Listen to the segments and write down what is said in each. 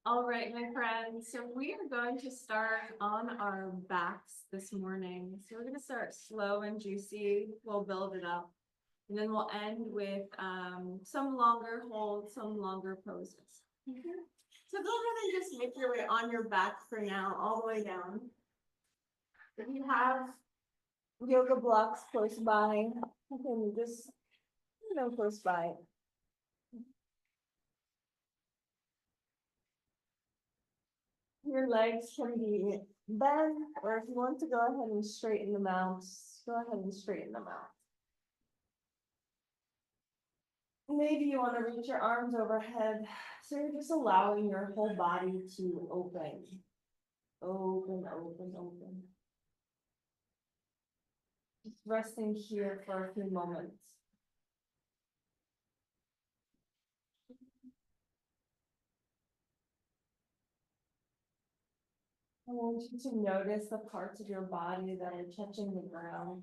All right, my friends, so we are going to start on our backs this morning. So we're gonna start slow and juicy. We'll build it up. And then we'll end with some longer holds, some longer poses. So go ahead and just make your way on your back for now, all the way down. If you have yoga blocks close by, you can just, close by. Your legs can be bent, or if you want to go ahead and straighten them out, go ahead and straighten them out. Maybe you want to reach your arms overhead, so you're just allowing your whole body to open. Open, open, open. Just resting here for a few moments. I want you to notice the parts of your body that are touching the ground.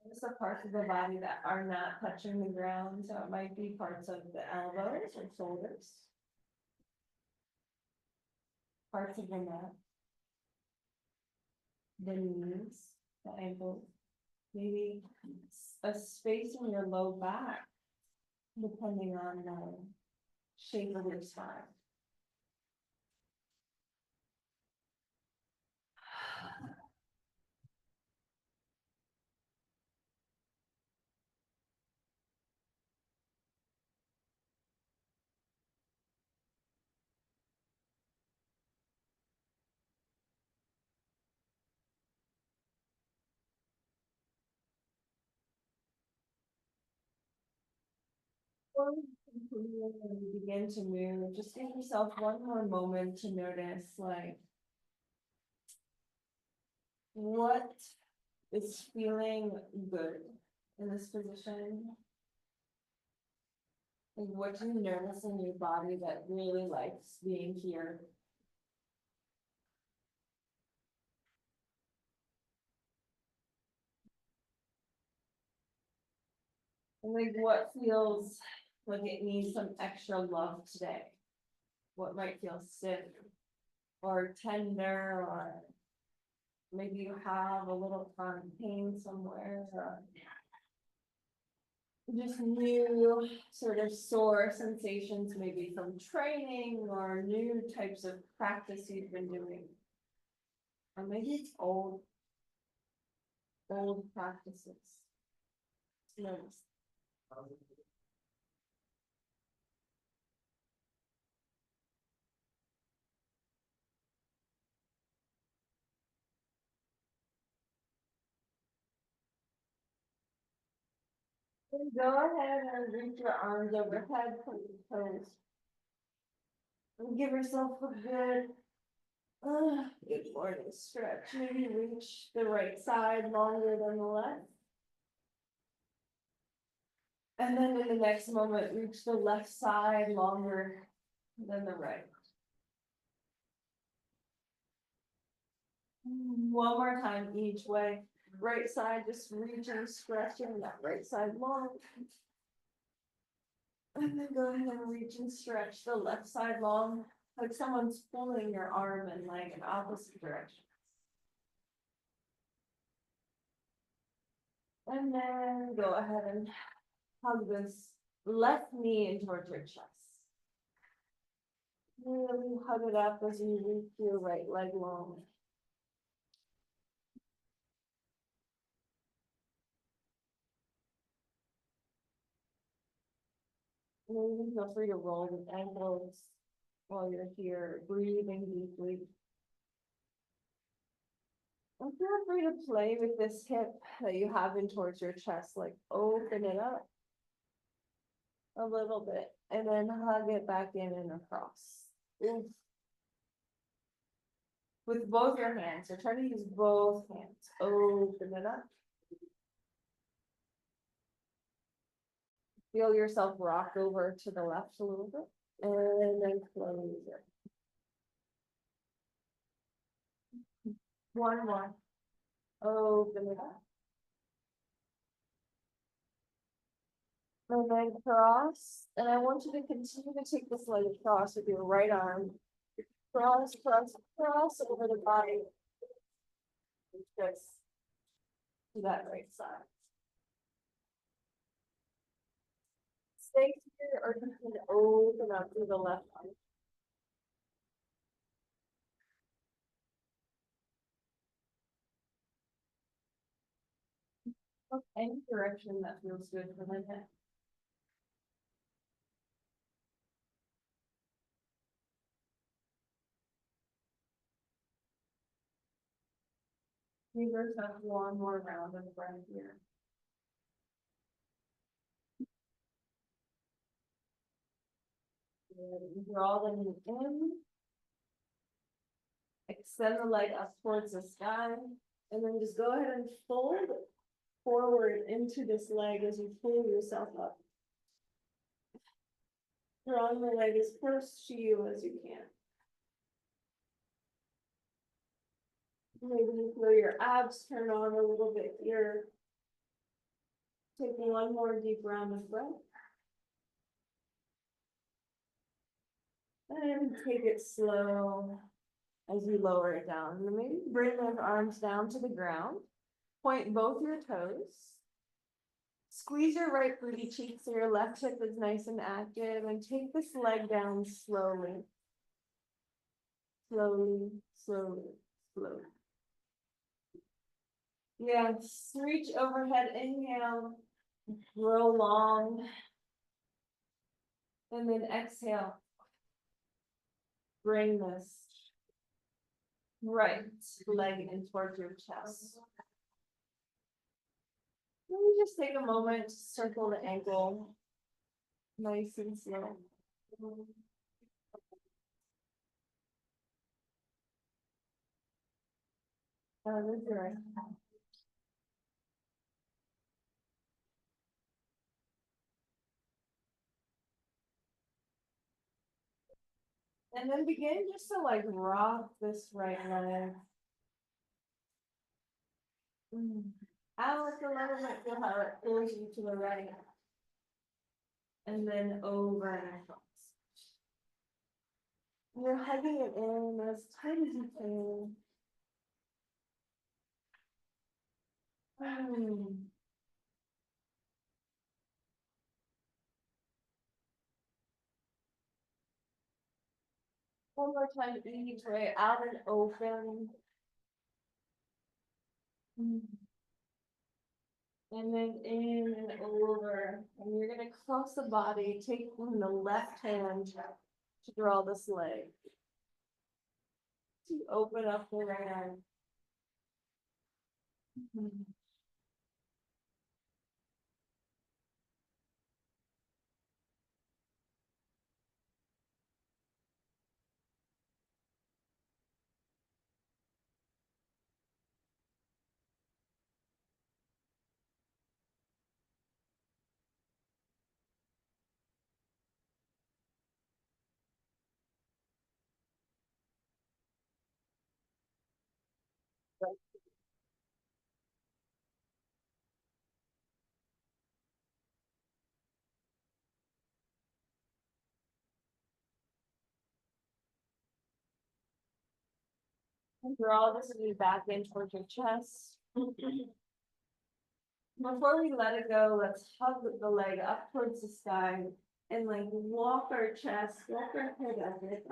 Notice the parts of the body that are not touching the ground, so it might be parts of the elbows or shoulders. Parts of the neck, the knees, the ankles, maybe a space in your low back, depending on the shape of your spine. Before we continue and we begin to move, just give yourself one more moment to notice, like, what is feeling good in this position? Like, what do you notice in your body that really likes being here? And like, what feels like it needs some extra love today? What might feel stiff or tender, or maybe you have a little chronic pain somewhere, or just new sort of sore sensations, maybe from training or new types of practice you've been doing. Or maybe it's old practices. Notice. Then go ahead and reach your arms overhead, point your toes. And give yourself a good morning stretch. Maybe reach the right side longer than the left. And then in the next moment, reach the left side longer than the right. One more time each way. Right side, just reaching, stretching that right side long. And then go ahead and reach and stretch the left side long, like someone's pulling your arm in like an opposite direction. And then go ahead and hug this left knee in towards your chest. Really hug it up as you reach your right leg long. Maybe feel free to roll the ankles while you're here, breathing deeply. And feel free to play with this hip that you have in towards your chest, like open it up a little bit and then hug it back in and across. Oof. with both your hands. So try to use both hands. Open it up. Feel yourself rock over to the left a little bit and then close it. One more. Open it up. And then cross, and I want you to continue to take this leg across with your right arm. Cross, cross, cross over the body. Just to that right side. Stay here or you can open up through the left arm. Any direction that feels good for the neck. Give yourself one more round of breath here. Good. Draw the knee in. Extend the leg up towards the sky, and then just go ahead and fold forward into this leg as you pull yourself up. Drawing the leg as close to you as you can. Maybe you feel your abs turn on a little bit here. Taking one more deep round of breath. And take it slow as you lower it down. And maybe bring those arms down to the ground. Point both your toes. Squeeze your right booty cheek so your left hip is nice and active. And take this leg down slowly. Slowly, slowly, slowly. Yes, reach overhead, inhale, grow long. And then exhale. Bring this right leg in towards your chest. Let me just take a moment to circle the ankle. Nice and slow. That's right. And then begin just to like rock this right leg. Out with the left leg, feel how it pulls you to the right. And then over and across. You're hugging it in as tight as you can. One more time, each way, out and open. And then in and over, and you're gonna cross the body, taking the left hand to draw this leg. To open up the right arm. And draw this knee back in towards your chest. Before we let it go, let's hug the leg up towards the sky and like walk our chest, walk our head up in it.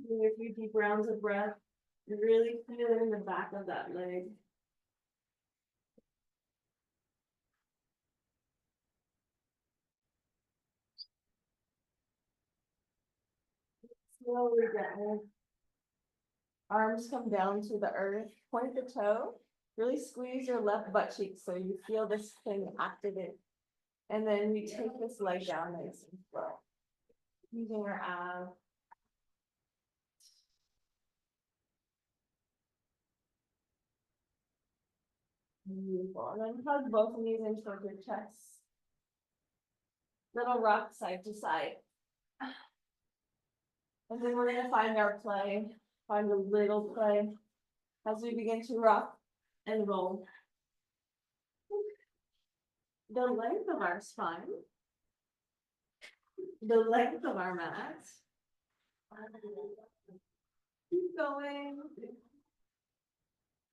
Doing a few deep rounds of breath, really feeling the back of that leg. Slowly down. Arms come down to the earth, point the toe, really squeeze your left butt cheek so you feel this thing activate. And then we take this leg down nice and slow. Using our ab. Beautiful. And then hug both knees in towards your chest. Little rock side to side. And then we're gonna find our play, find a little play as we begin to rock and roll. The length of our spine, the length of our mat. Keep going.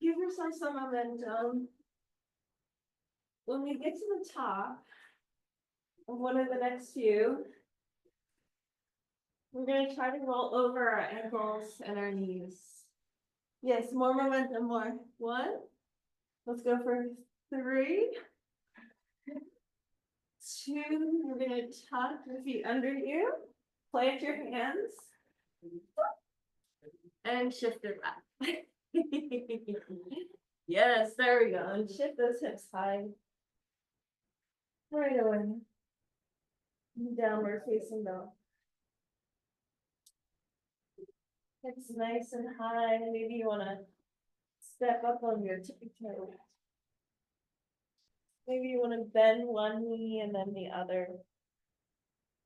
Give yourself some momentum. When we get to the top of one of the next few, we're gonna try to roll over our ankles and our knees. Yes, more momentum, more. 1. Let's go for 3. 2, we're gonna tuck your feet under you, plant your hands, and shift it back. Yes, there we go, and shift those hips high. Right away. Downward facing dog. Hips nice and high, maybe you wanna step up on your tippy toe. Maybe you wanna bend one knee and then the other.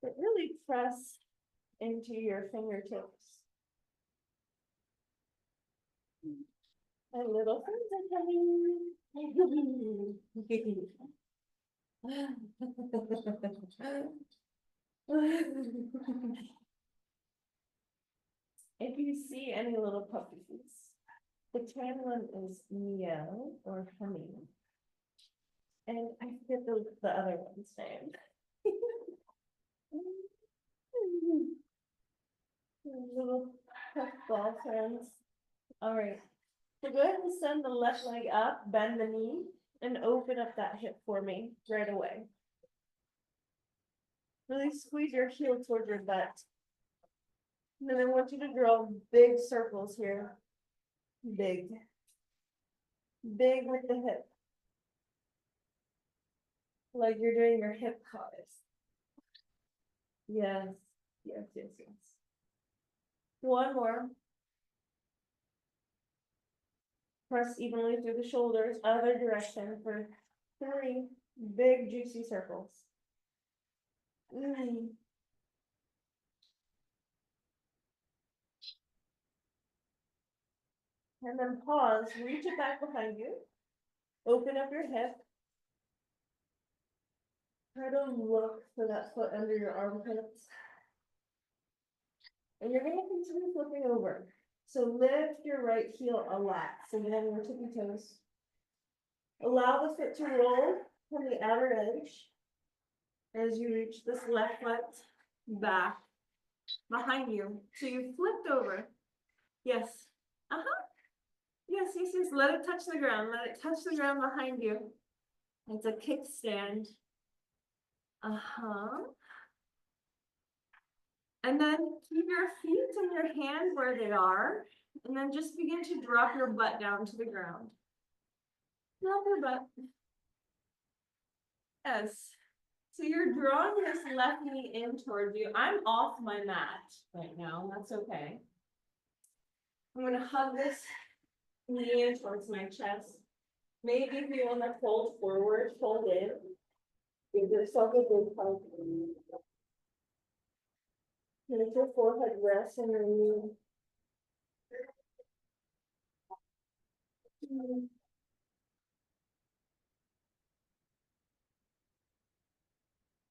But really press into your fingertips. My little friends are coming. If you see any little puppies, the tan one is Meow or Honey. And I forget the other one's name. Little ball friends. All right. So go ahead and send the left leg up, bend the knee, and open up that hip for me right away. Really squeeze your heel towards your butt. And then I want you to draw big circles here. Big. Big with the hip. Like you're doing your hip cause. Yes, yes, yes, yes. One more. Press evenly through the shoulders, other direction for 3 big juicy circles. And then pause, reach it back behind you. Open up your hip. Try to look for that foot under your armpits. And you're going to continue flipping over. So lift your right heel a lot. So you have your tippy toes. Allow the foot to roll from the outer edge as you reach this left foot back behind you. So you flipped over. Yes. Yes, yes, yes. Let it touch the ground. Let it touch the ground behind you. It's a kickstand. And then keep your feet and your hand where they are. And then just begin to drop your butt down to the ground. Drop your butt. Yes. So you're drawing this left knee in towards you. I'm off my mat right now. That's okay. I'm going to hug this knee in towards my chest. Maybe if you want to fold forward, fold in. Give yourself a good hug. Make your forehead rest on your knee.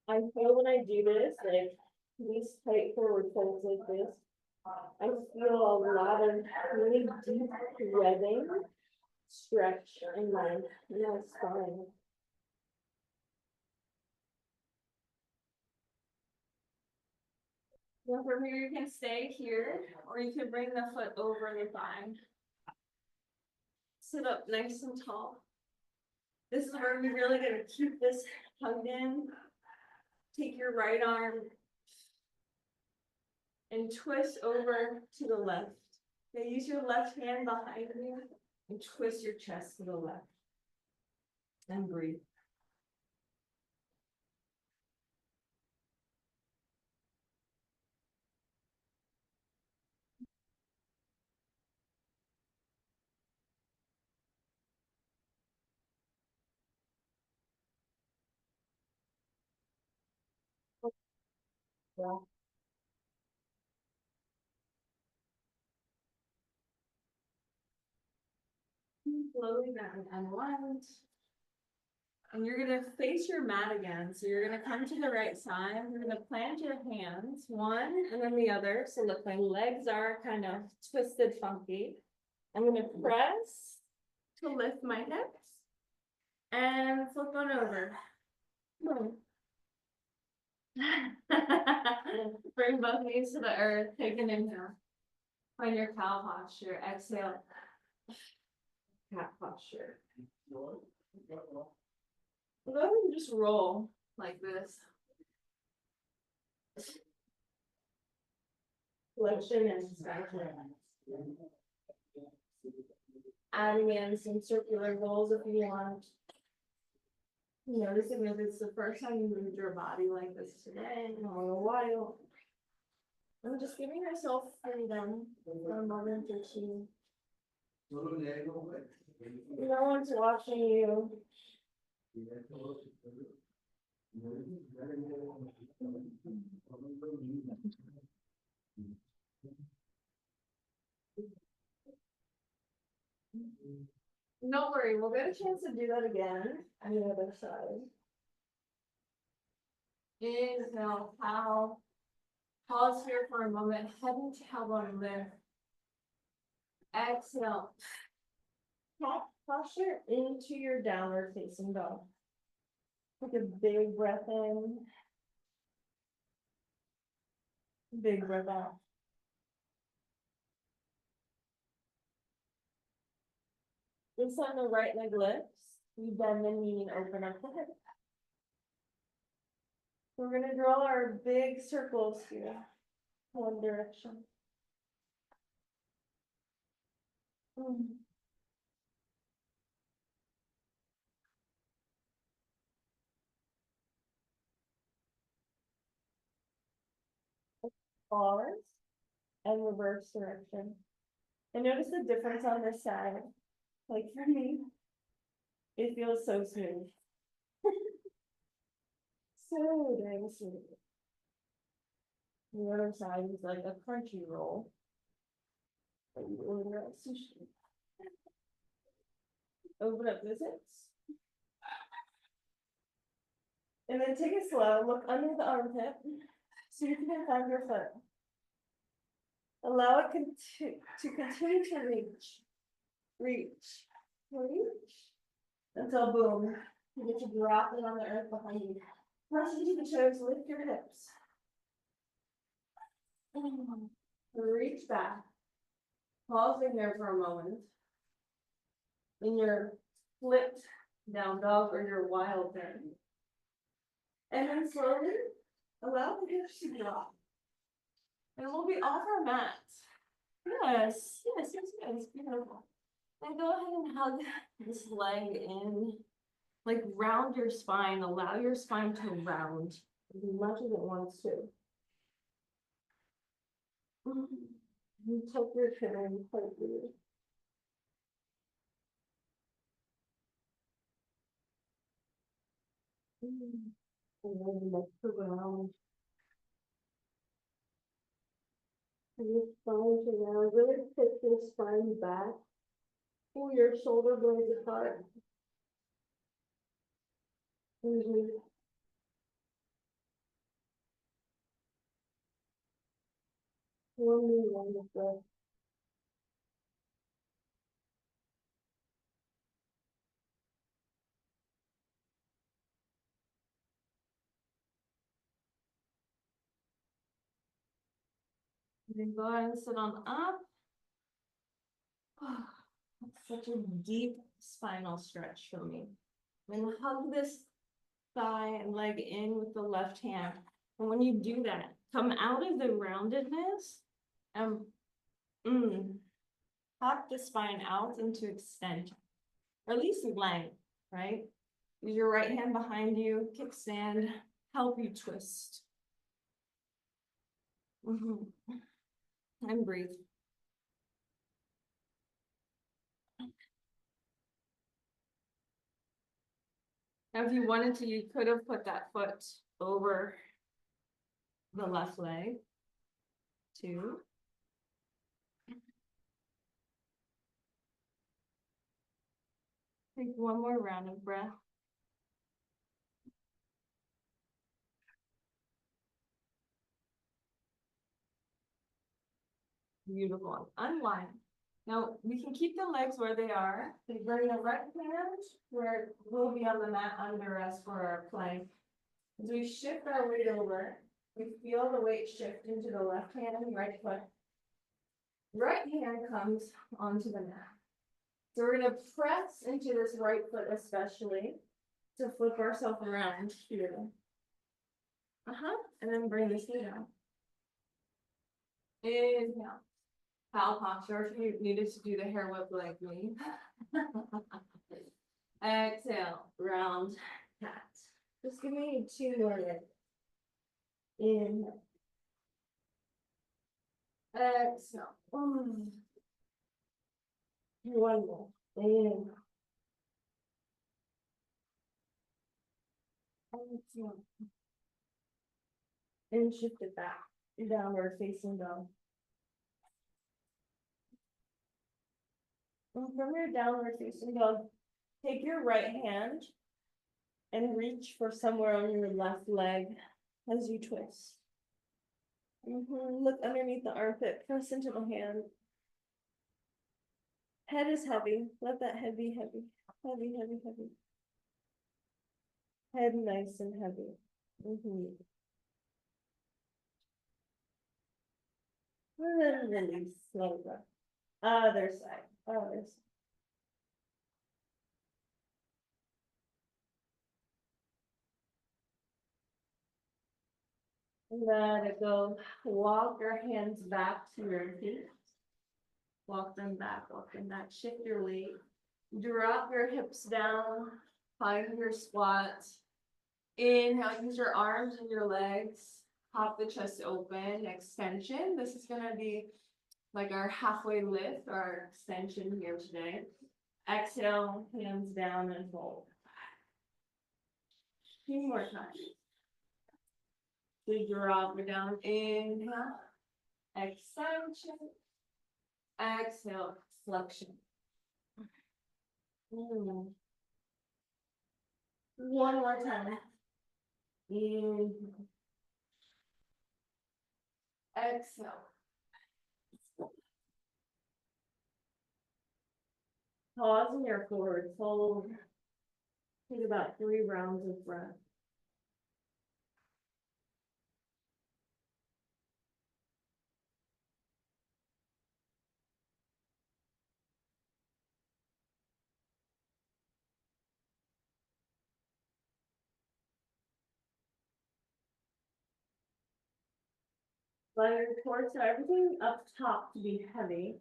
I feel when I do this, like these tight forward folds like this, I feel a lot of really deep webbing, stretch in my spine. Now from here, you can stay here, or you can bring the foot over the thigh. Sit up nice and tall. This is where we're really going to keep this hugged in. Take your right arm and twist over to the left. Now use your left hand behind you and twist your chest to the left. And breathe. Yeah. Slowly down and unwind. And you're gonna face your mat again. So you're gonna come to the right side. You're gonna plant your hands, one and then the other. So look, my legs are kind of twisted, funky. I'm gonna press to lift my hips and flip on over. Bring both knees to the earth, take an inhale. Find your cow posture, exhale. Cat posture. Go ahead and just roll like this. Flexion and extension. Adding in some circular rolls if you want. Noticing if it's the first time you moved your body like this today in a little while. I'm just giving yourself freedom for a moment or two. No one's watching you. Don't worry, we'll get a chance to do that again on the other side. Inhale, cow. Pause here for a moment, head and tailbone lift. Exhale. Cat posture into your downward facing dog. Take a big breath in. Big breath out. This time the right leg lifts. You bend the knee and open up the hip. We're gonna draw our big circles here. One direction. Pause and reverse direction. And notice the difference on this side. Like for me, it feels so smooth. So dang smooth. The other side is like a crunchy roll. Order at sushi. Open up visits. And then take it slow, look under the armpit. So you can find your foot. Allow it to continue to reach. Reach. Until boom. You get to drop it on the earth behind you. Press into the toes, lift your hips. Reach back. Pausing there for a moment. In your flipped down dog or your wild thing. And then slowly allow the hips to drop. And we'll be off our mats. Yes. Beautiful. And go ahead and hug this leg in. Like round your spine. Allow your spine to round as much as it wants to. You tuck your chin in quite weird. And then look around. And your spine to round. Really push your spine back. Pull your shoulder blades apart. One more breath. And then go ahead and sit on up. That's such a deep spinal stretch for me. And hug this thigh and leg in with the left hand. And when you do that, come out of the roundedness and pop the spine out into extension, or at least length, right? Use your right hand behind you, kickstand, help you twist. And breathe. Now, if you wanted to, you could have put that foot over the left leg. 2. Take one more round of breath. Beautiful. Unwind. Now, we can keep the legs where they are. They bring the right hand where we'll be on the mat under us for our plank. As we shift our weight over, we feel the weight shift into the left hand and right foot. Right hand comes onto the mat. So we're gonna press into this right foot especially to flip ourselves around here. And then bring this knee down. Inhale. Foul posture if you needed to do the hair whip like me. Exhale, round cat. Just give me 2 more minutes. Inhale. Exhale. One more. Inhale. Exhale. And shift it back. Downward facing dog. And from your downward facing dog, take your right hand and reach for somewhere on your left leg as you twist. Look underneath the armpit, press into the hand. Head is heavy. Let that head be heavy. Heavy, heavy, heavy. Head nice and heavy. And then release, let it go. Other side, other side. Let it go. Walk your hands back to your feet. Walk them back, shift your weight. Drop your hips down, find your squat. Inhale, use your arms and your legs. Pop the chest open, extension. This is gonna be like our halfway lift, our extension here today. Exhale, hands down and fold. 2 more times. So drop it down, inhale, extension. Exhale, flexion. One more time. Inhale. Exhale. Pause in your forward fold. Take about 3 rounds of breath. Allow your torso, everything up top to be heavy.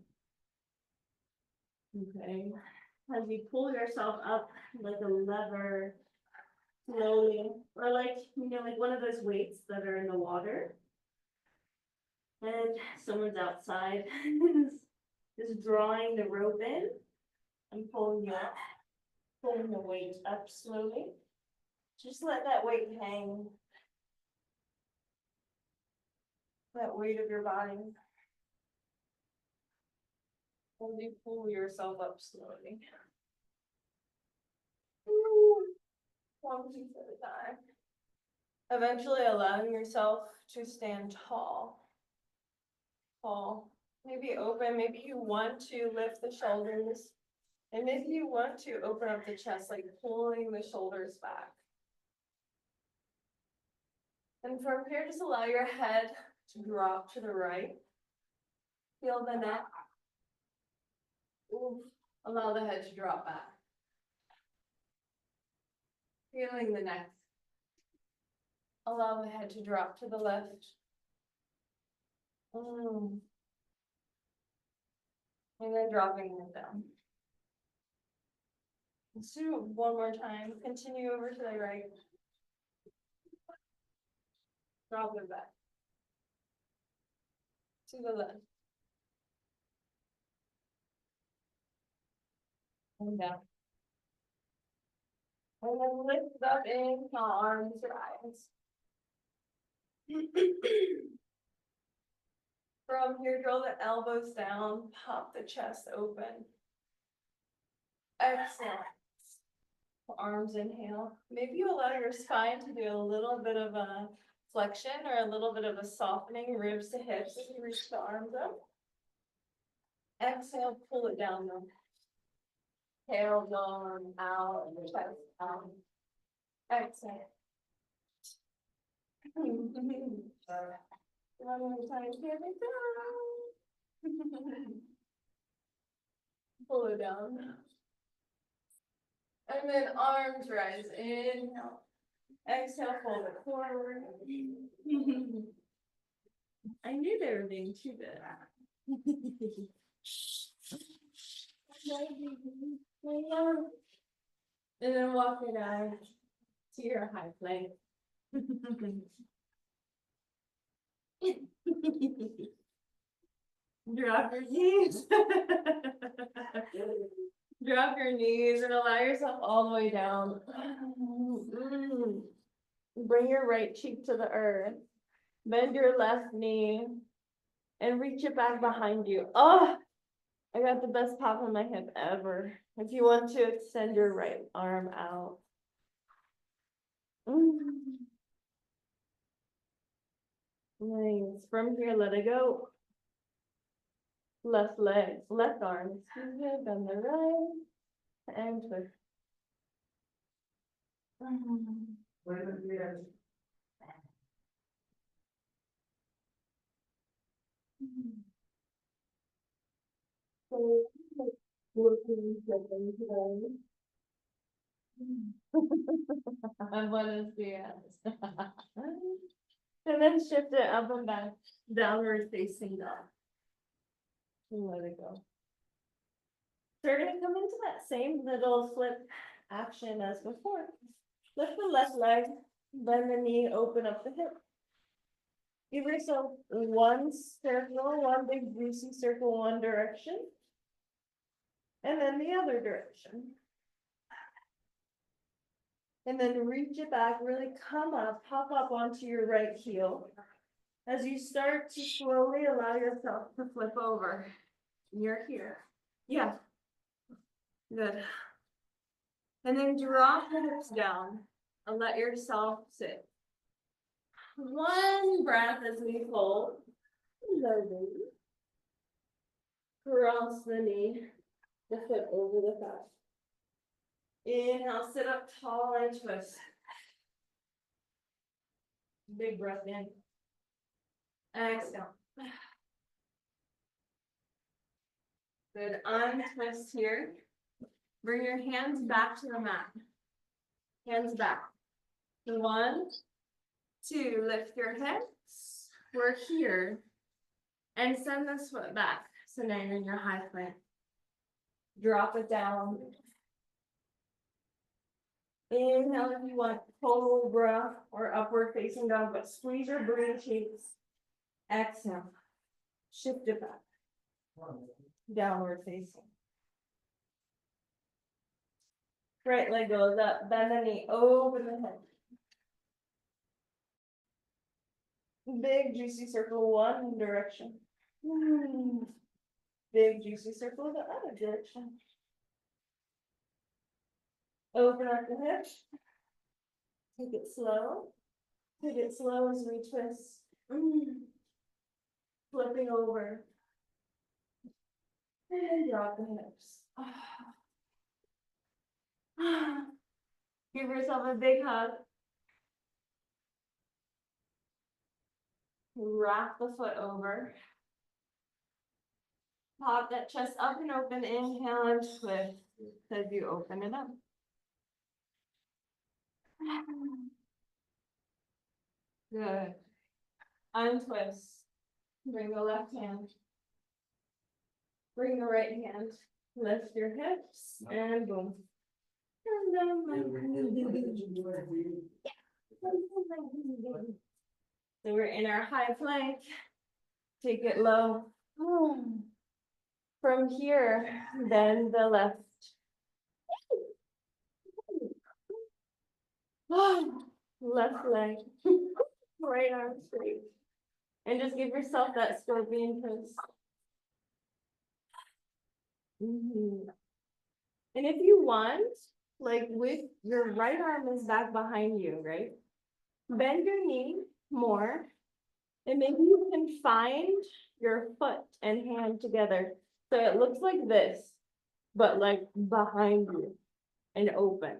Okay. As you pull yourself up like a lever, slowly, or like, like one of those weights that are in the water. And someone's outside is drawing the rope in and pulling you up, pulling the weight up slowly. Just let that weight hang. That weight of your body. And you pull yourself up slowly. 1 piece at a time. Eventually allowing yourself to stand tall. Tall. Maybe open, maybe you want to lift the shoulders. And maybe you want to open up the chest, like pulling the shoulders back. And from here, just allow your head to drop to the right. Feel the neck. Ooh. Allow the head to drop back. Feeling the neck. Allow the head to drop to the left. And then dropping it down. Let's do 1 more time. Continue over to the right. Drop it back. To the left. And down. And then lift up in arms, rise. From here, draw the elbows down, pop the chest open. Exhale. Arms inhale. Maybe you allow your spine to do a little bit of a flexion or a little bit of a softening, ribs to hips as you reach the arms up. Exhale, pull it down though. Tailbone out and chest out. Exhale. One more time, here we go. Pull it down. And then arms rise, inhale. Exhale, fold it forward. I knew they were being too good. And then walk it out to your high plank. Drop your knees. Drop your knees and allow yourself all the way down. Bring your right cheek to the earth. Bend your left knee and reach it back behind you. Oh, I got the best pop on my hip ever. If you want to extend your right arm out. Nice. From here, let it go. Left leg, left arm, excuse me, bend the right, and twist. What is the And then shift it up and back, downward facing dog. And let it go. So we're gonna come into that same little flip action as before. Lift the left leg, bend the knee, open up the hip. Give yourself one circle, one big juicy circle, one direction. And then the other direction. And then reach it back, really come up, pop up onto your right heel. As you start to slowly allow yourself to flip over. You're here. Yeah. Good. And then drop the hips down and let yourself sit. One breath as we fold. Cross the knee, the foot over the thigh. Inhale, sit up tall and twist. Big breath in. Exhale. Good, untwist here. Bring your hands back to the mat. Hands back. 1, 2, lift your hips. We're here. And send this foot back. So now you're in your high plank. Drop it down. Inhale if you want cobra or upward facing dog, but squeeze your booty cheeks. Exhale. Shift it back. Downward facing. Right leg goes up, bend the knee, open the head. Big juicy circle one direction. Big juicy circle the other direction. Open up the hips. Take it slow. Take it slow as we twist. Flipping over. And drop the hips. Give yourself a big hug. Wrap the foot over. Pop that chest up and open. Inhale and twist as you open it up. Good. Untwist. Bring the left hand. Bring the right hand. Lift your hips and boom. So we're in our high plank. Take it low. From here, bend the left. Left leg. right arm straight. And just give yourself that scorpion twist. And if you want, like with your right arm is back behind you, right? Bend your knee more. And maybe you can find your foot and hand together. So it looks like this, but like behind you and open.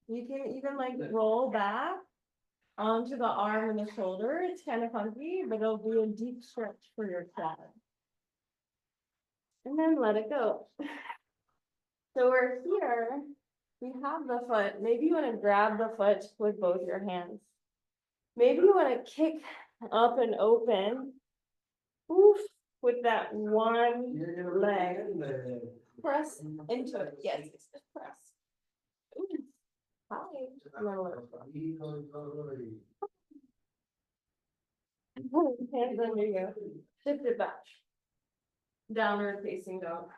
You can even like roll back onto the arm and the shoulder. It's kind of funky, but it'll be a deep stretch for your quad. And then let it go. So we're here, we have the foot. Maybe you want to grab the foot with both your hands. Maybe you want to kick up and open. Oof, with that one leg. Press into it. Yes, just press. Ooh. Hi. Hands under you. Shift it back. Downward facing dog.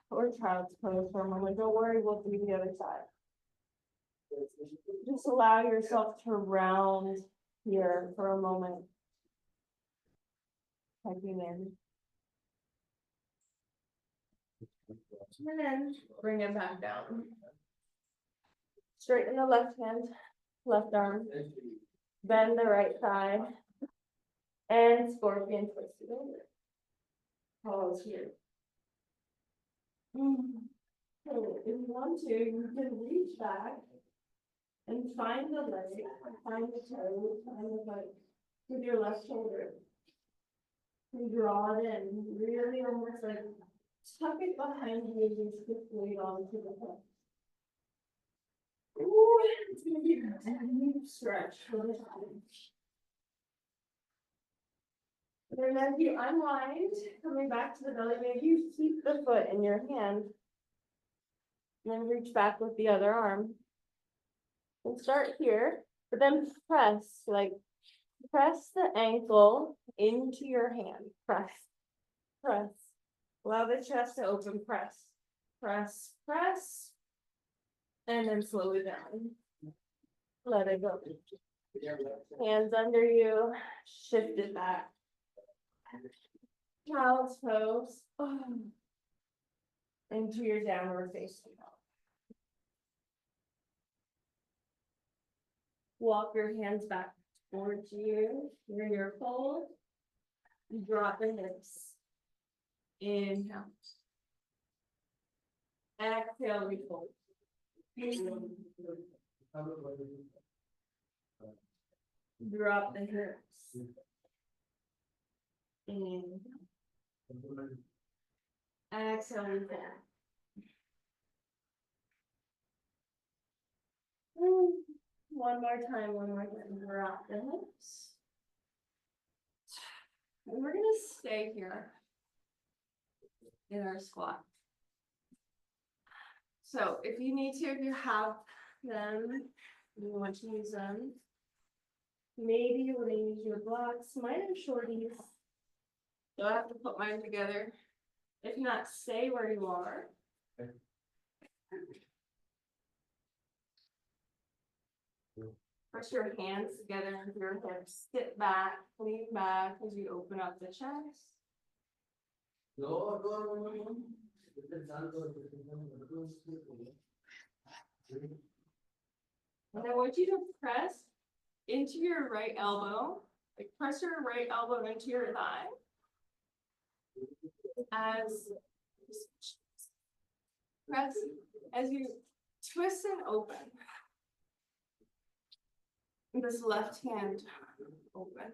Or child's pose for a moment. Don't worry, we'll do the other side. Just allow yourself to round here for a moment. Checking in. And then bring it back down. Straighten the left hand, left arm. Bend the right side. And scorpion twist it over. Pause here. So if you want to, you can reach back and find the leg, find the toe, find the foot with your left shoulder. And draw it in, really almost like tuck it behind you and just get weight onto the foot. Ooh, it's gonna be a deep stretch for the time. And then you unwind, coming back to the belly, maybe you keep the foot in your hand. And then reach back with the other arm. And start here, but then press, like press the ankle into your hand. Press, press. Allow the chest to open, press, press, press. And then slow it down. Let it go. Hands under you, shift it back. Child's pose. Into your downward facing dog. Walk your hands back towards you. You're in your fold. Drop the hips. Inhale. Exhale, refold. Drop the hips. Inhale. Exhale, refold. One more time, drop the hips. And we're gonna stay here in our squat. So if you need to, if you have them, you want to use them. Maybe you want to use your blocks. Mine are shorties. So I have to put mine together. If not, stay where you are. Press your hands together with your hips. Sit back, lean back as you open up the chest. And I want you to press into your right elbow. Like press your right elbow into your thigh. Press as you twist and open. This left hand open.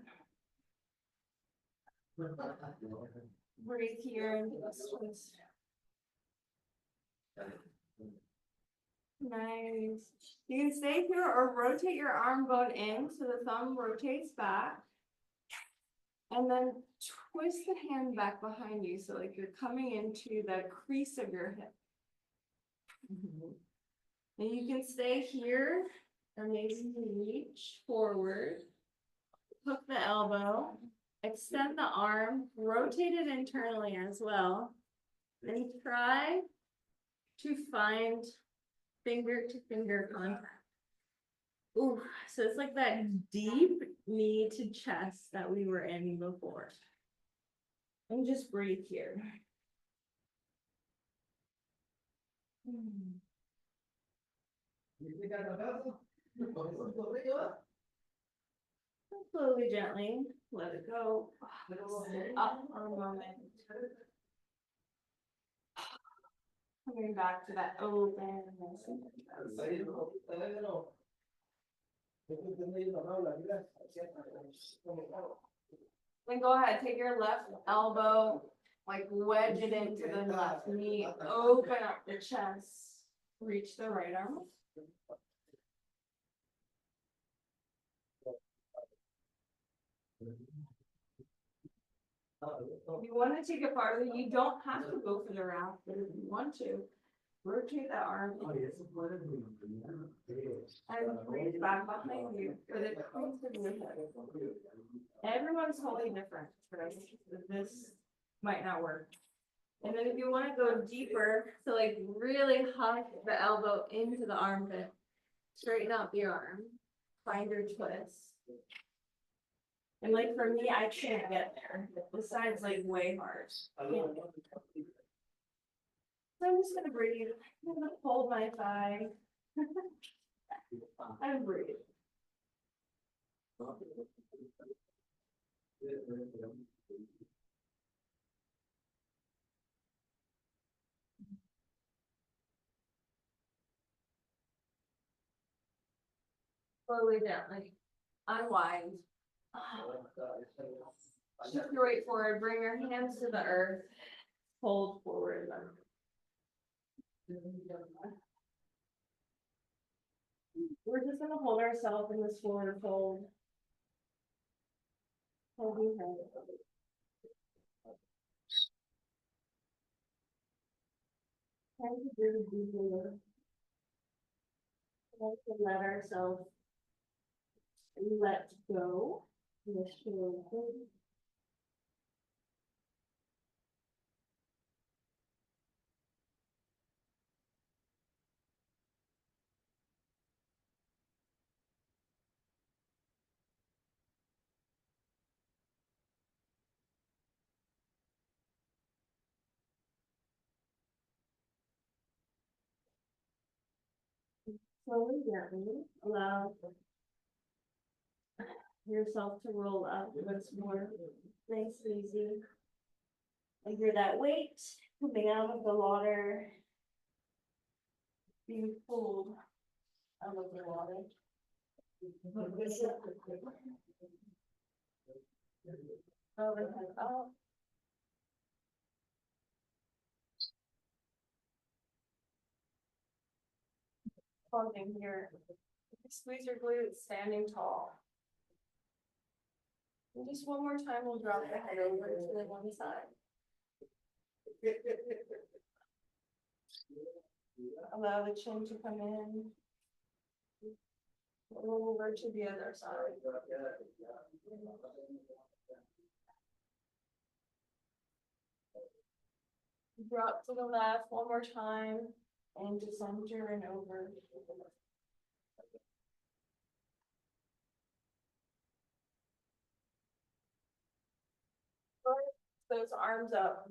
Breathe here into this twist. Nice. You can stay here or rotate your arm bone in so the thumb rotates back. And then twist the hand back behind you so like you're coming into the crease of your hip. And you can stay here or maybe reach forward. Hook the elbow. Extend the arm. Rotate it internally as well. And try to find finger to finger contact. Ooh, so it's like that deep knee to chest that we were in before. And just breathe here. Slowly, gently, let it go. Up for a moment. Coming back to that open. Then go ahead, take your left elbow, like wedge it into the left knee, open up the chest, reach the right arm. If you want to take it farther, you don't have to go for the raft, but if you want to, rotate that arm and reach back behind you for the crease of your head. Everyone's totally different. This might not work. And then if you want to go deeper, so like really hug the elbow into the armpit, straighten out the arm, find your twist. And like for me, I can't get there. This side's like way hard. So I'm just gonna breathe. I'm gonna hold my thigh. And breathe. Slowly, gently, unwind. Shift your weight forward, bring your hands to the earth, hold forward. We're just gonna hold ourselves in this forward fold. Holding head. Trying to breathe deeply. Let ourselves let go. The shoulder. Slowly, gently, allow yourself to roll up once more. Nice, easy. And you're that weight coming out of the water. Being pulled out of the water. Overhead up. Holding here. Squeeze your glutes, standing tall. And just one more time, we'll drop the head over to the one side. Allow the chin to come in. Roll over to the other side. Drop to the left one more time and to center and over. Those arms up.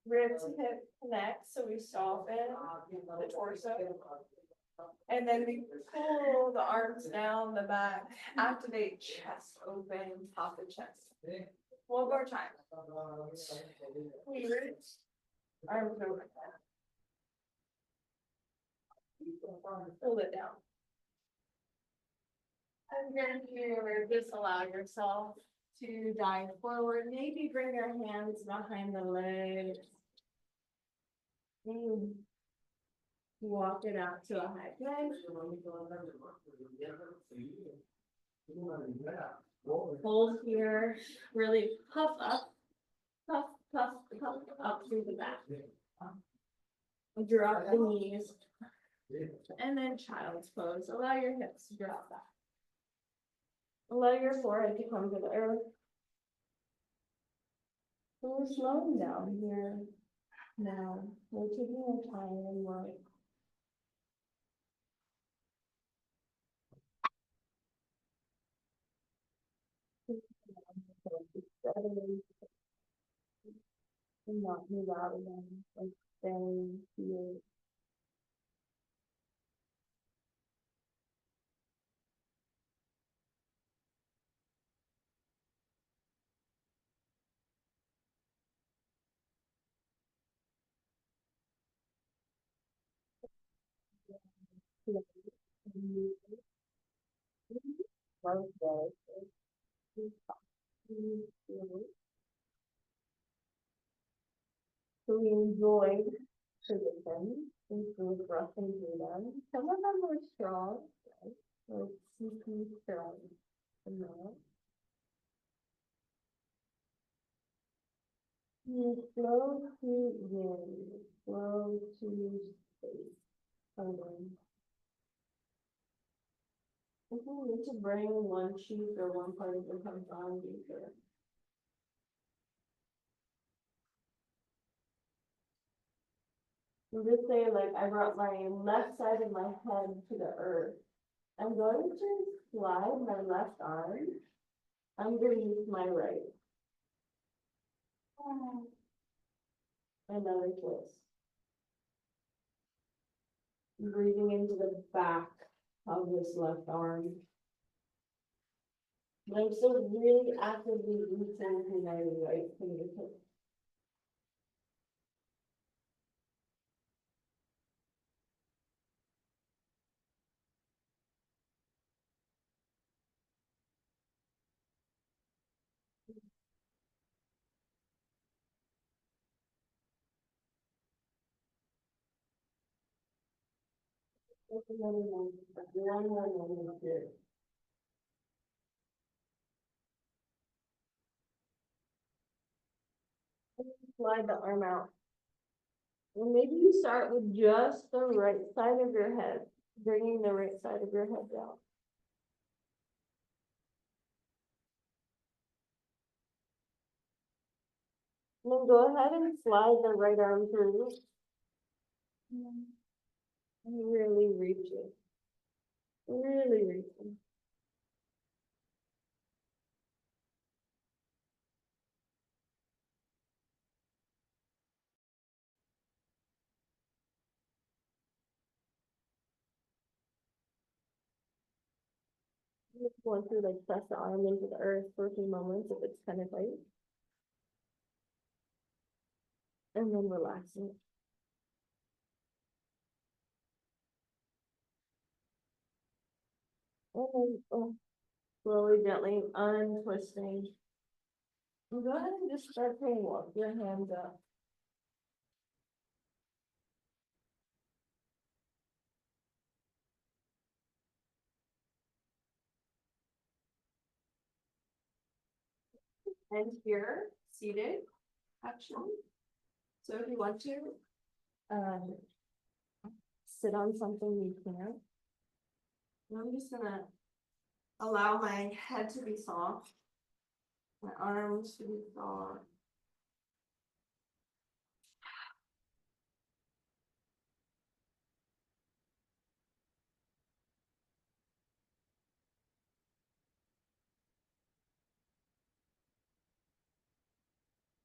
Ribs and hip connect, so we soften the torso. And then we pull the arms down the back, activate chest open, top of chest. One more time. We roots, arms over. Pull it down. And then here, just allow yourself to dive forward. Maybe bring your hands behind the legs. Walk it out to a high plank. Hold here, really puff up, puff, puff, puff up through the back. Drop the knees. And then child's pose. Allow your hips to drop back. Allow your forehead to come to the earth. So we're slowing down here. Now, we're taking our time and like And not move out again, like stay here. So we enjoyed traditions, improved brushing through them. Some of them were strong, right? Like CP strong, you know. You flow to wind, flow to space. If you need to bring one cheek or one part of it comes on deeper. I'm just saying, like, I brought my left side of my head to the earth. I'm going to slide my left arm underneath my right. Another twist. Breathing into the back of this left arm. But I'm still really actively reaching to my right fingertip. That's another one. One more here. Slide the arm out. And maybe you start with just the right side of your head, bringing the right side of your head down. And then go ahead and slide the right arm through. And really reach it. Really reach it. Just going to like press the arm into the earth for a few moments if it's kind of tight. And then relax it. And then slowly, gently untwisting. And go ahead and just start to walk your hands up. And here, seated, actually. So if you want to, sit on something, you can. And I'm just gonna allow my head to be soft, my arms to be soft.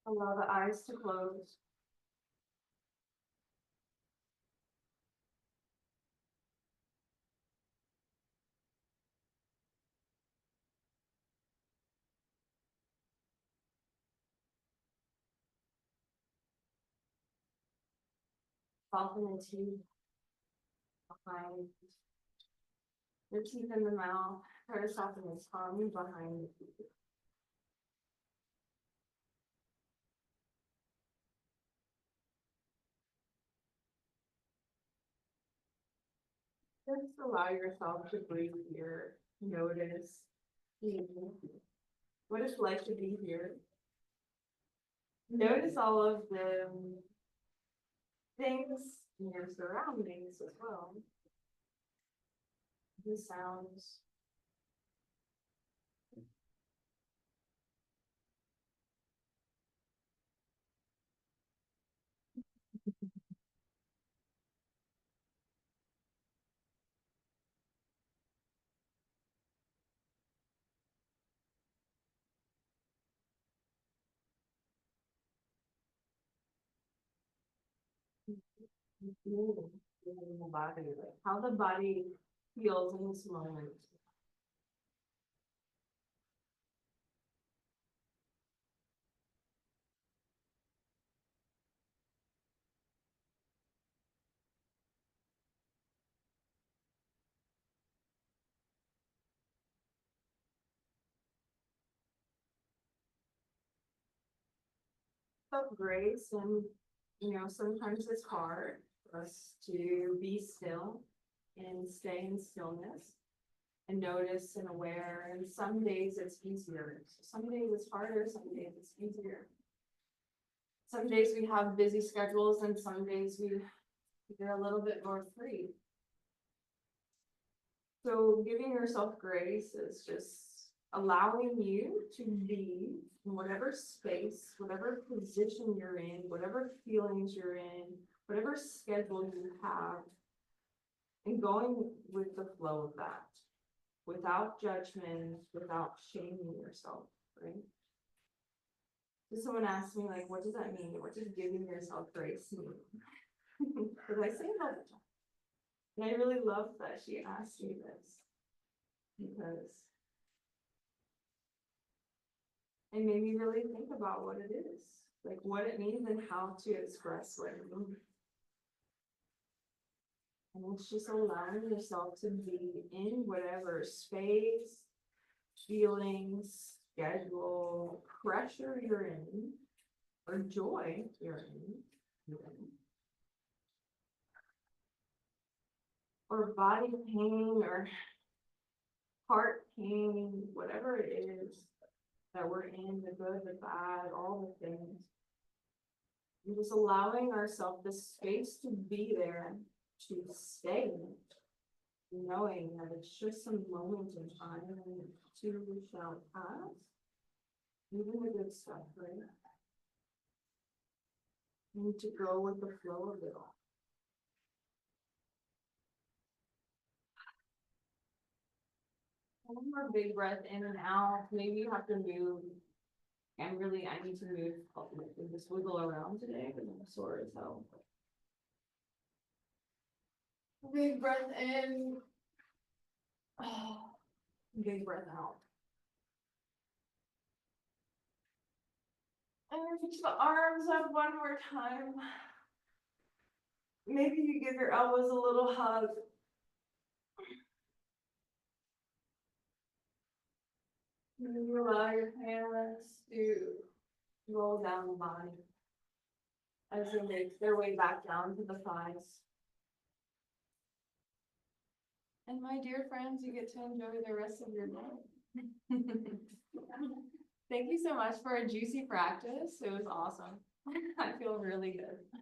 Allow the eyes to close. Soften the teeth behind the teeth in the mouth. Try to soften the tongue behind the teeth. Just allow yourself to breathe here. Notice what it's like to be here. Notice all of the things in your surroundings as well. The sounds. Feeling the body, like how the body feels in this moment. Of grace and, sometimes it's hard for us to be still and stay in stillness and notice and aware, and some days it's easier. Some days it's harder, some days it's easier. Some days we have busy schedules and some days we're a little bit more free. So giving yourself grace is just allowing you to be in whatever space, whatever position you're in, whatever feelings you're in, whatever schedule you have, and going with the flow of that, without judgment, without shaming yourself, right? So someone asked me, like, what does that mean? What does giving yourself grace mean? Because I say it all the time. And I really love that she asked me this, because it made me really think about what it is, like what it means and how to express what it means. And it's just allowing yourself to be in whatever space, feelings, schedule, pressure you're in, or joy you're in, or body pain, or heart pain, whatever it is that we're in, the good, the bad, all the things. And just allowing ourselves the space to be there, to stay in it, knowing that it's just a moment in time and it too shall pass. Even the good stuff, right? And to go with the flow of it all. One more big breath in and out. Maybe you have to move. And really, I need to move, just wiggle around today because I'm sore as hell. Big breath in. Big breath out. And reach the arms up one more time. Maybe you give your elbows a little hug. Maybe you allow your hands to roll down the body as they make their way back down to the thighs. And my dear friends, you get to enjoy the rest of your day. Thank you so much for a juicy practice. It was awesome. I feel really good.